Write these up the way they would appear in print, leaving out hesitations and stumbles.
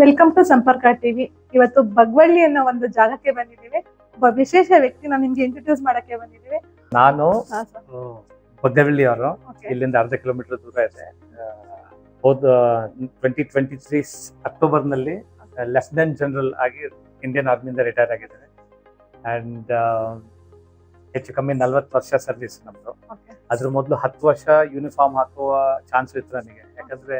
Welcome to ಸಂಪರ್ಕ TV. ಇವತ್ತು ಬಗ್ವಳ್ಳಿ ಅನ್ನೋ ಒಂದು ಜಾಗಕ್ಕೆ ಬಂದಿದ್ದೀವಿ. ಒಬ್ಬ ವಿಶೇಷ ವ್ಯಕ್ತಿನ ನಿಮ್ಗೆ ಇಂಟ್ರೊಡ್ಯೂಸ್ ಮಾಡಕ್ಕೆ ಬಂದಿದ್ದೀವಿ. ನಾನು ಹಾ ಸರ್. ಬಗ್ಗವಳ್ಳಿ ಅವರು. Okay. ಇಲ್ಲಿಂದ ಅರ್ಧ ಕಿಲೋಮೀಟರ್ ದೂರ ಇದೆ. ಹೋದ 2023 ಅಕ್ಟೋಬರ್ನಲ್ಲಿ ಲೆಫ್ಟಿನೆಂಟ್ ಜನರಲ್ ಆಗಿ ಇಂಡಿಯನ್ ಆರ್ಮಿಯಿಂದ ರಿಟೈರ್ ಆಗಿದ್ದಾರೆ. ಅಂಡ್ ಹೆಚ್ಚು ಕಮ್ಮಿ 40 ವರ್ಷ ಸರ್ವಿಸ್ ನಮ್ದು. Okay. ಅದ್ರ ಮೊದಲು 10 ವರ್ಷ ಯೂನಿಫಾರ್ಮ್ ಹಾಕುವ ಚಾನ್ಸ್ ಇತ್ತು ನನಗೆ. ಯಾಕಂದ್ರೆ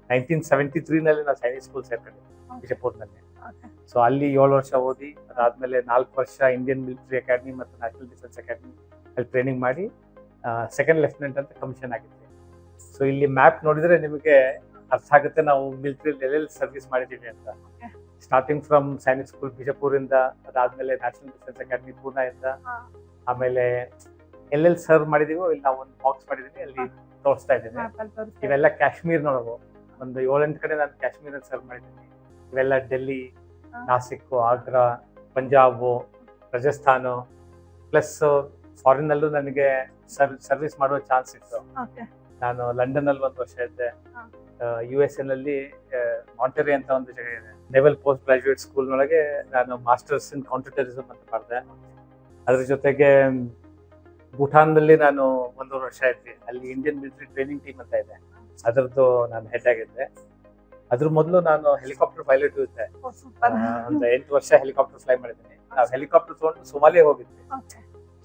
1973 ನಲ್ಲಿ ನಾವು ಸೈನಿಕ್ ಸ್ಕೂಲ್ ಸೇರ್ಕೊಂಡಿದ್ದೆ ಬಿಜಾಪುರ್ನಲ್ಲಿ. Okay. ಸೊ ಅಲ್ಲಿ 7 ವರ್ಷ ಓದಿ ಅದಾದ್ಮೇಲೆ 4 ವರ್ಷ ಇಂಡಿಯನ್ ಮಿಲಿಟರಿ ಅಕಾಡೆಮಿ ಮತ್ತು ನ್ಯಾಷನಲ್ ಡಿಫೆನ್ಸ್ ಅಕಾಡೆಮಿ ಅಲ್ಲಿ ಟ್ರೈನಿಂಗ್ ಮಾಡಿ ಸೆಕೆಂಡ್ ಲೆಫ್ಟಿನೆಂಟ್ ಅಂತ ಕಮಿಷನ್ ಆಗಿದ್ವಿ. ಸೊ ಇಲ್ಲಿ ಮ್ಯಾಪ್ ನೋಡಿದ್ರೆ ನಿಮಗೆ ಅರ್ಥ ಆಗುತ್ತೆ ನಾವು ಮಿಲಿಟರಿ ಎಲ್ಲೆಲ್ಲಿ ಸರ್ವಿಸ್ ಮಾಡಿದ್ದೀವಿ ಅಂತ. ಸ್ಟಾರ್ಟಿಂಗ್ ಫ್ರಮ್ ಸೈನಿಕ್ ಸ್ಕೂಲ್ ಬಿಜಾಪುರಿಂದ, ಅದಾದ್ಮೇಲೆ ನ್ಯಾಷನಲ್ ಡಿಫೆನ್ಸ್ ಅಕಾಡೆಮಿ ಪೂನಾ ಇಂದ, ಆಮೇಲೆ ಎಲ್ಲೆಲ್ಲಿ ಸರ್ವ್ ಮಾಡಿದೀವೋ ಇಲ್ಲಿ ನಾವು ಒಂದು ಬಾಕ್ಸ್ ಮಾಡಿದೀವಿ, ಅಲ್ಲಿ ತೋರಿಸ್ತಾ ಇದ್ದೀನಿ. ಇವೆಲ್ಲ ಕಾಶ್ಮೀರ್ನೊಳಗು ಒಂದು 7-8 ಕಡೆ ನಾನು ಕಾಶ್ಮೀರಲ್ಲಿ ಸರ್ವ್ ಮಾಡಿದ್ದೀನಿ. ಇವೆಲ್ಲ ಡೆಲ್ಲಿ, ನಾಸಿಕ್, ಆಗ್ರಾ, ಪಂಜಾಬ್, ರಾಜಸ್ಥಾನ, ಪ್ಲಸ್ ಫಾರಿನ್ ಅಲ್ಲೂ ನನಗೆ ಸರ್ವಿಸ್ ಮಾಡುವ ಚಾನ್ಸ್ ಇತ್ತು. ನಾನು ಲಂಡನ್ ಅಲ್ಲಿ 1 ವರ್ಷ ಇದ್ದೆ. USA ನಲ್ಲಿ ಮಾಂಟೆರಿ ಅಂತ ಒಂದು ಜಾಗ ಇದೆ, ನೇವಲ್ ಪೋಸ್ಟ್ ಗ್ರಾಜುಯೇಟ್ ಸ್ಕೂಲ್ ನೊಳಗೆ ನಾನು ಮಾಸ್ಟರ್ಸ್ ಇನ್ ಕೌಂಟರ್ ಟೆರರಿಸಮ್ ಅಂತ ಮಾಡಿದೆ. ಅದ್ರ ಜೊತೆಗೆ ಭೂಟಾನ್ ನಲ್ಲಿ ನಾನು 1.5 ವರ್ಷ ಇದ್ದೆ. ಅಲ್ಲಿ ಇಂಡಿಯನ್ ಮಿಲಿಟರಿ ಟ್ರೈನಿಂಗ್ ಟೀಮ್ ಅಂತ ಇದೆ, ಅದರದ್ದು ನಾನು ಹೆಡ್ ಆಗಿದ್ದೆ. ಅದ್ರ ಮೊದಲು ನಾನು ಹೆಲಿಕಾಪ್ಟರ್ ಪೈಲಟ್ ಇದ್ದೆ. ಒಂದು 8 ವರ್ಷ ಹೆಲಿಕಾಪ್ಟರ್ ಫ್ಲೈ ಮಾಡಿದ್ದೀನಿ. ನಾವು ಹೆಲಿಕಾಪ್ಟರ್ ತಗೊಂಡು ಸೊಮಾಲಿಯಾ ಹೋಗಿದ್ವಿ.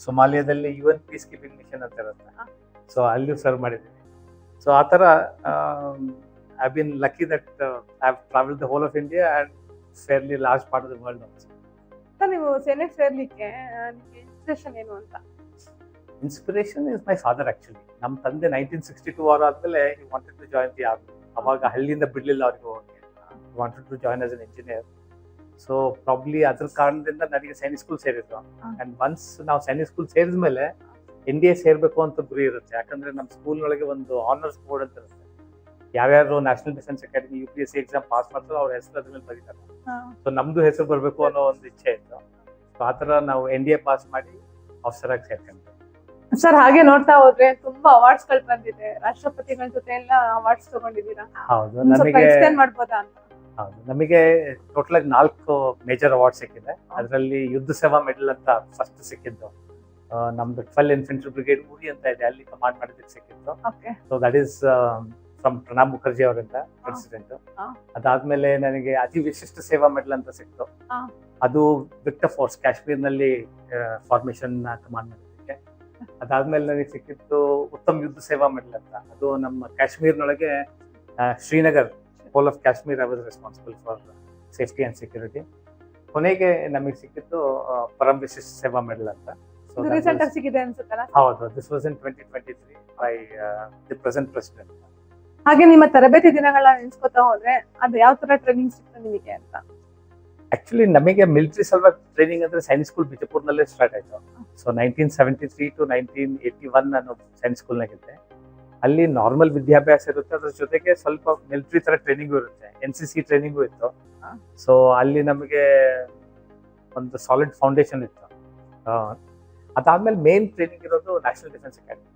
ಸೊಮಾಲಿಯಾದಲ್ಲಿ UN ಪೀಸ್ ಕೀಪಿಂಗ್ ಮಿಷನ್ ಅಂತ ಇರುತ್ತೆ, ಸೊ ಅಲ್ಲಿಯೂ ಸರ್ವ್ ಮಾಡಿದ್ದೀನಿ. ಸೊ ಆ ಥರ I been lucky that I have travelled the whole of India and fairly large part of the world also. ನೀವು ಸೈನ್ಯಕ್ಕೆ ಸೇರ್ಲಿಕ್ಕೆ ನಿಮಗೆ ಇನ್ಸ್ಪಿರೇಷನ್ ಏನು ಅಂತ? Inspiration is my father actually. ನಮ್ಮ ತಂದೆ 1962 ಅವರ್ ಆದ್ಮೇಲೆ he wanted to join the army. ಅವಾಗ ಹಳ್ಳಿಯಿಂದ ಬಿಡ್ಲಿಲ್ಲ ಅವ್ರಿಗೆ ಹೋಗಿ. Wanted to join as an engineer. So probably ಅದ್ರ ಕಾರಣದಿಂದ ನನಗೆ ಸೈನಿಕ್ ಸ್ಕೂಲ್ ಸೇರಿದ್ರು. ಅಂಡ್ ಒನ್ಸ್ ನಾವು ಸೈನಿಕ್ ಸ್ಕೂಲ್ ಸೇರಿದ್ಮೇಲೆ NDA ಸೇರ್ಬೇಕು ಅಂತ ಗುರಿ ಇರುತ್ತೆ. ಯಾಕಂದ್ರೆ ನಮ್ಮ ಸ್ಕೂಲ್ ಒಳಗೆ ಒಂದು ಆನರ್ಸ್ ಬೋರ್ಡ್ ಅಂತ ಇರುತ್ತೆ. ಯಾವ್ಯಾರು national defence academy UPSC exam pass ಮಾಡ್ತಾರೋ ಅವ್ರ ಹೆಸರು ಅದ್ರ ಮೇಲೆ ಬರೀತಾರೆ. ಸೊ ನಮ್ದು ಹೆಸರು ಬರ್ಬೇಕು ಅನ್ನೋ ಒಂದು ಇಚ್ಛೆ ಇತ್ತು. ಸೊ ಆ ತರ ನಾವು NDA ಪಾಸ್ ಮಾಡಿ ಆಫೀಸರ್ ಆಗಿ ಸೇರ್ಕೊಂಡ್ವಿ. ಸರ್, ಹಾಗೆ ನೋಡ್ತಾ ಹೋದ್ರೆ ತುಂಬಾ ಅವಾರ್ಡ್ಸ್ ಗಳು ಬಂದಿದೆ, ರಾಷ್ಟ್ರಪತಿಗಳ ಜೊತೆ ಎಲ್ಲ ಅವಾರ್ಡ್ಸ್ ತಗೊಂಡಿದ್ದೀರಾ. ಹೌದು, ಸ್ವಲ್ಪ ಎಕ್ಸ್ಪ್ಲೇನ್ ಮಾಡ್ಬೋದಾ ಅಂತ? ಹೌದು, ನಮಗೆ ಟೋಟಲ್ ಆಗಿ 4 ಮೇಜರ್ ಅವಾರ್ಡ್ ಸಿಕ್ಕಿದೆ. ಅದರಲ್ಲಿ ಯುದ್ಧ ಸೇವಾ ಮೆಡಲ್ ಅಂತ ಫಸ್ಟ್ ಸಿಕ್ಕಿದ್ದು ನಮ್ದು 12 ಇನ್ಫೆಂಟ್ರಿ ಬ್ರಿಗೇಡ್ ಊರಿ ಅಂತ ಇದೆ, ಅಲ್ಲಿ ಕಮಾಂಡ್ ಮಾಡಿದ್ದಕ್ಕೆ ಸಿಕ್ಕಿತ್ತು. So that is from Pranab Mukherjee ಅವರಿಂದ, ಪ್ರೆಸಿಡೆಂಟ್. ಅದಾದ್ಮೇಲೆ ನನಗೆ ಅತಿ ವಿಶಿಷ್ಟ ಸೇವಾ ಮೆಡಲ್ ಅಂತ ಸಿಕ್ತು. ಅದು ವಿಕ್ಟರ್ ಫೋರ್ಸ್ ಕಾಶ್ಮೀರ್ನಲ್ಲಿ ಫಾರ್ಮೇಶನ್ ಕಮಾಂಡ್ ಮಾಡಿದ್ದಕ್ಕೆ. ಅದಾದ್ಮೇಲೆ ನನಗೆ ಸಿಕ್ಕಿತ್ತು ಉತ್ತಮ ಯುದ್ಧ ಸೇವಾ ಮೆಡಲ್ ಅಂತ. ಅದು ನಮ್ಮ ಕಾಶ್ಮೀರ್ನೊಳಗೆ Srinagar, whole of Kashmir I was responsible for safety and security. ಕೊನೆಗೆ ನಮಗೆ ಸಿಕ್ಕಿತ್ತು ಪರಂ ವಿಶಿಷ್ಟ ಸೇವಾ ಮೆಡಲ್ ಅಂತ. ರೀಸೆಂಟ್ ಆಗಿ ಸಿಕ್ಕಿದೆ ಅನ್ಸುತ್ತಲ್ಲ? ಹೌದು, this was in 2023 by the present president. ಹಾಗೆ ನಿಮ್ಮ ತರಬೇತಿ ದಿನಗಳನ್ನ ನೆನ್ಸ್ಕೊತಾ ಹೋದ್ರೆ ಅದು ಯಾವ ತರ ಟ್ರೈನಿಂಗ್ ಸಿಕ್ತು ನಿಮಗೆ ಅಂತ? ಆಕ್ಚುಲಿ ನಮಗೆ ಮಿಲಿಟರಿ ಸಲುವಾಗಿ ಟ್ರೈನಿಂಗ್ ಅಂದ್ರೆ ಸೈನಿಕ್ ಸ್ಕೂಲ್ ಬಿಜಾಪುರ್ನಲ್ಲೇ ಸ್ಟಾರ್ಟ್ ಆಯ್ತು. ಸೊ 1973 to 1981 ನಾನು ಸೈನಿಕ್ ಸ್ಕೂಲ್ನಾಗಿದ್ದೆ. ಅಲ್ಲಿ ನಾರ್ಮಲ್ ವಿದ್ಯಾಭ್ಯಾಸ ಇರುತ್ತೆ, ಅದ್ರ ಜೊತೆಗೆ ಸ್ವಲ್ಪ ಮಿಲಿಟರಿ ತರ ಟ್ರೈನಿಂಗು ಇರುತ್ತೆ, NCC ಟ್ರೈನಿಂಗು ಇತ್ತು. ಸೊ ಅಲ್ಲಿ ನಮಗೆ ಒಂದು ಸಾಲಿಡ್ ಫೌಂಡೇಶನ್ ಇತ್ತು. ಅದಾದ್ಮೇಲೆ ಮೇನ್ ಟ್ರೈನಿಂಗ್ ಇರೋದು ನ್ಯಾಷನಲ್ ಡಿಫೆನ್ಸ್ ಅಕಾಡೆಮಿ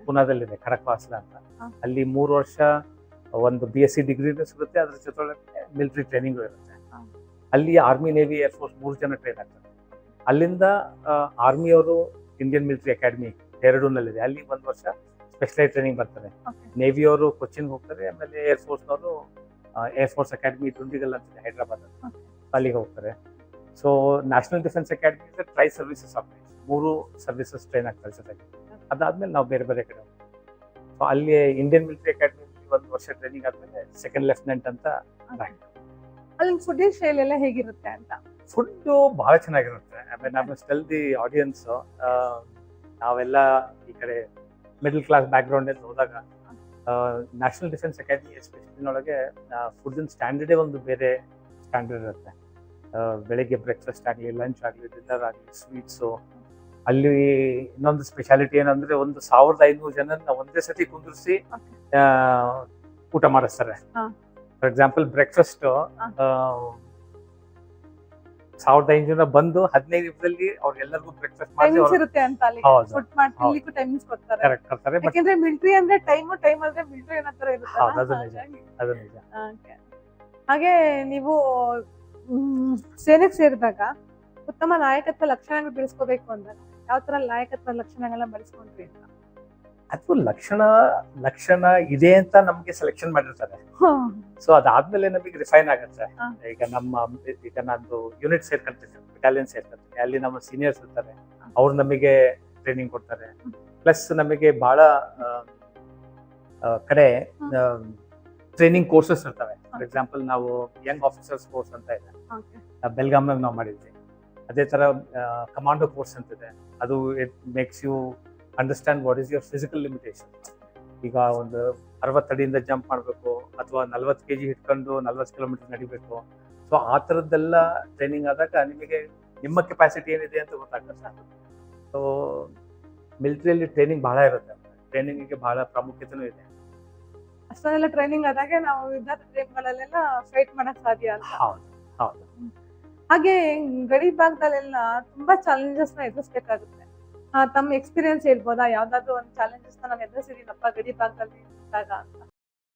ಪುನಾದಲ್ಲಿದೆ, ಖಡಕ್ವಾಸ್ಲಾ ಅಂತ. ಅಲ್ಲಿ 3 ವರ್ಷ ಒಂದು BSc ಡಿಗ್ರಿನೂ ಸಿಗುತ್ತೆ, ಅದ್ರ ಜೊತೆ ಮಿಲಿಟರಿ ಟ್ರೈನಿಂಗು ಇರುತ್ತೆ. ಅಲ್ಲಿ ಆರ್ಮಿ, ನೇವಿ, ಏರ್ಫೋರ್ಸ್ 3 ಜನ ಟ್ರೈನ್ ಆಗ್ತಾರೆ. ಅಲ್ಲಿಂದ ಆರ್ಮಿಯವರು ಇಂಡಿಯನ್ ಮಿಲಿಟರಿ ಅಕಾಡೆಮಿ ಡೆಹ್ರಾಡೂನ್ನಲ್ಲಿದೆ, ಅಲ್ಲಿ 1 ವರ್ಷ ಸ್ಪೆಷಲೈಸ್ ಟ್ರೈನಿಂಗ್ ಬರ್ತಾರೆ. ನೇವಿಯವರು ಕೊಚ್ಚಿನ್ಗೆ ಹೋಗ್ತಾರೆ, ಆಮೇಲೆ ಏರ್ಫೋರ್ಸ್ನವರು ಏರ್ಫೋರ್ಸ್ ಅಕಾಡೆಮಿ ದುಂಡಿಗಲ್ ಅಂತಿದೆ ಹೈದ್ರಾಬಾದ್, ಅಲ್ಲಿಗೆ ಹೋಗ್ತಾರೆ. So national defence academy try services office 3 services train ಆಗ್ತಾರೆ ಜೊತೆಗೆ. ಅದಾದ್ಮೇಲೆ ನಾವು ಬೇರೆ ಬೇರೆ ಕಡೆ ಹೋಗ್ತೀವಿ. ಸೊ ಅಲ್ಲಿ ಇಂಡಿಯನ್ ಮಿಲಿಟರಿ ಅಕಾಡೆಮಿ 1 ವರ್ಷ ಟ್ರೈನಿಂಗ್ ಆದ್ಮೇಲೆ ಸೆಕೆಂಡ್ ಲೆಫ್ಟಿನೆಂಟ್ ಅಂತ ರ್ಯಾಂಕ್. ಅಲ್ಲಿ ಫುಡ್ ಶೈಲಿ ಎಲ್ಲ ಹೇಗಿರುತ್ತೆ ಅಂತ? ಫುಡ್ ಬಹಳ ಚೆನ್ನಾಗಿರುತ್ತೆ. ಆಮೇಲೆ ನಾನು ಸ್ಟೆಲ್ ದಿ ಆಡಿಯನ್ಸ್, ನಾವೆಲ್ಲ ಈ ಕಡೆ ಮಿಡಲ್ ಕ್ಲಾಸ್ ಬ್ಯಾಕ್ ಗ್ರೌಂಡ್ ಅಲ್ಲಿ ಹೋದಾಗ ನ್ಯಾಷನಲ್ ಡಿಫೆನ್ಸ್ ಅಕಾಡೆಮಿ ಎಸ್ಪೆಷಲಿನೊಳಗೆ ಫುಡ್ ಸ್ಟ್ಯಾಂಡರ್ಡೇ ಒಂದು ಬೇರೆ ಸ್ಟ್ಯಾಂಡರ್ಡ್ ಇರುತ್ತೆ. ಬೆಳಿಗ್ಗೆ ಬ್ರೇಕ್ಫಾಸ್ಟ್ ಆಗಲಿ, ಲಂಚ್ ಆಗಲಿ, ಡಿನ್ನರ್ ಆಗಲಿ, ಸ್ವೀಟ್ಸು. ಅಲ್ಲಿ ಇನ್ನೊಂದು ಸ್ಪೆಷಾಲಿಟಿ ಏನಂದ್ರೆ 1500 ಜನನ್ನ ಒಂದೇ ಸತಿ ಕುಂದಿರಿಸಿ ಊಟ ಮಾಡಿಸ್ತಾರೆ. ಫಾರ್ ಎಕ್ಸಾಂಪಲ್ ಬ್ರೇಕ್ಫಾಸ್ಟ್ 1500 ಜನ ಬಂದು 15 ನಿಮಿಷದಲ್ಲಿ ಅವ್ರಿಗೆಲ್ಲರಿಗೂ ಬ್ರೇಕ್ಫಾಸ್ಟ್ ಮಾಡಿ ಇರುತ್ತೆ ಅಂತ ಅಲ್ಲಿ ಫುಡ್ ಮಾಡ್ಲಿಕ್ಕೂ ಟೈಮಿಂಗ್ಸ್ ಕೊಡ್ತಾರೆ. ಕರೆಕ್ಟ್ ಕೊಡ್ತಾರೆ. ಯಾಕಂದ್ರೆ ಮಿಲಿಟರಿ ಅಂದ್ರೆ ಟೈಮ್ ಅಂದ್ರೆ ಮಿಲಿಟರಿ ಅನ್ನೋ ತರ ಇರುತ್ತೆ. ಅದು ನಿಜ, ಅದು ನಿಜ. ಹಾಗೆ ನೀವು ಸೇನೆಗೆ ಸೇರಿದಾಗ ಉತ್ತಮ ನಾಯಕತ್ವ ಲಕ್ಷಣಗಳು ಬೆಳೆಸ್ಕೋಬೇಕು ಅಂದಾಗ ಯಾವ ತರ ನಾಯಕತ್ವ ಲಕ್ಷಣಗಳನ್ನ ಬೆಳೆಸ್ಕೊಂಡ್ರಿ ಅಂತ? ಅದು ಲಕ್ಷಣ ಇದೆ ಅಂತ ನಮ್ಗೆ ಸೆಲೆಕ್ಷನ್ ಮಾಡಿರ್ತಾರೆ. ಸೊ ಅದಾದ್ಮೇಲೆ ನಮಗೆ ರಿಫೈನ್ ಆಗುತ್ತೆ. ಈಗ ನಂದು ಯೂನಿಟ್ ಸೇರ್ಕೊಂತೀನಿ, ಬೆಟಾಲಿಯನ್ ಸೇರ್ಕೊಂತೀನಿ, ಅಲ್ಲಿ ನಮ್ಮ ಸೀನಿಯರ್ಸ್ ಇರ್ತಾರೆ, ಅವ್ರು ನಮಗೆ ಟ್ರೈನಿಂಗ್ ಕೊಡ್ತಾರೆ. ಪ್ಲಸ್ ನಮಗೆ ಬಹಳ ಕಡೆ ಟ್ರೈನಿಂಗ್ ಕೋರ್ಸಸ್ ಇರ್ತವೆ. ಫಾರ್ ಎಕ್ಸಾಂಪಲ್ ನಾವು ಯಂಗ್ ಆಫೀಸರ್ಸ್ ಕೋರ್ಸ್ ಅಂತ ಇದೆ, ಬೆಲ್ಗಾಮ್ನಾಗ ನಾವು ಮಾಡಿದ್ವಿ. ಅದೇ ತರ ಕಮಾಂಡೋ ಕೋರ್ಸ್ ಅಂತ ಇದೆ. ಅದು it makes you understand what is your physical limitation. ಈಗ ಒಂದು 60 ಅಡಿಯಿಂದ ಜಂಪ್ ಮಾಡಬೇಕು ಅಥವಾ 40 kg ಹಿಡ್ಕೊಂಡು 40 ಕಿಲೋಮೀಟರ್ ನಡಿಬೇಕು. ಸೊ ಆ ಥರದ್ದೆಲ್ಲ ಟ್ರೈನಿಂಗ್ ಆದಾಗ ನಿಮಗೆ ನಿಮ್ಮ ಕೆಪಾಸಿಟಿ ಏನಿದೆ ಅಂತ ಗೊತ್ತಾಗುತ್ತೆ. ಸೊ ಮಿಲಿಟರಿಯಲ್ಲಿ ಟ್ರೈನಿಂಗ್ ಬಹಳ ಇರುತ್ತೆ, ಟ್ರೈನಿಂಗಿಗೆ ಬಹಳ ಪ್ರಾಮುಖ್ಯತೆನೂ ಇದೆ. ಅಷ್ಟೊಂದೆಲ್ಲ ಟ್ರೈನಿಂಗ್ ಆದಾಗೆ ನಾವು ಯುದ್ಧದ ಟೈಮ್ಗಳಲ್ಲೆಲ್ಲ ಫೈಟ್ ಮಾಡಕ್ ಸಾಧ್ಯ ಅಂತ. ಹೌದು ಹೌದು. ಹಾಗೆ ಗಡಿ ಭಾಗದಲ್ಲೆಲ್ಲ ತುಂಬಾ ಚಾಲೆಂಜಸ್ ನ ಎದುರಿಸಬೇಕಾಗುತ್ತೆ. ತಮ್ಮ ಎಕ್ಸ್ಪೀರಿಯನ್ಸ್ ಹೇಳ್ಬೋದಾ, ಯಾವ್ದಾದ್ರು ಒಂದು ಚಾಲೆಂಜಸ್ ನಾನು ಎದುರಿಸಿದೀನಪ್ಪ ಗಡಿ ಭಾಗದಲ್ಲಿ ಇದ್ದಾಗ ಅಂತ?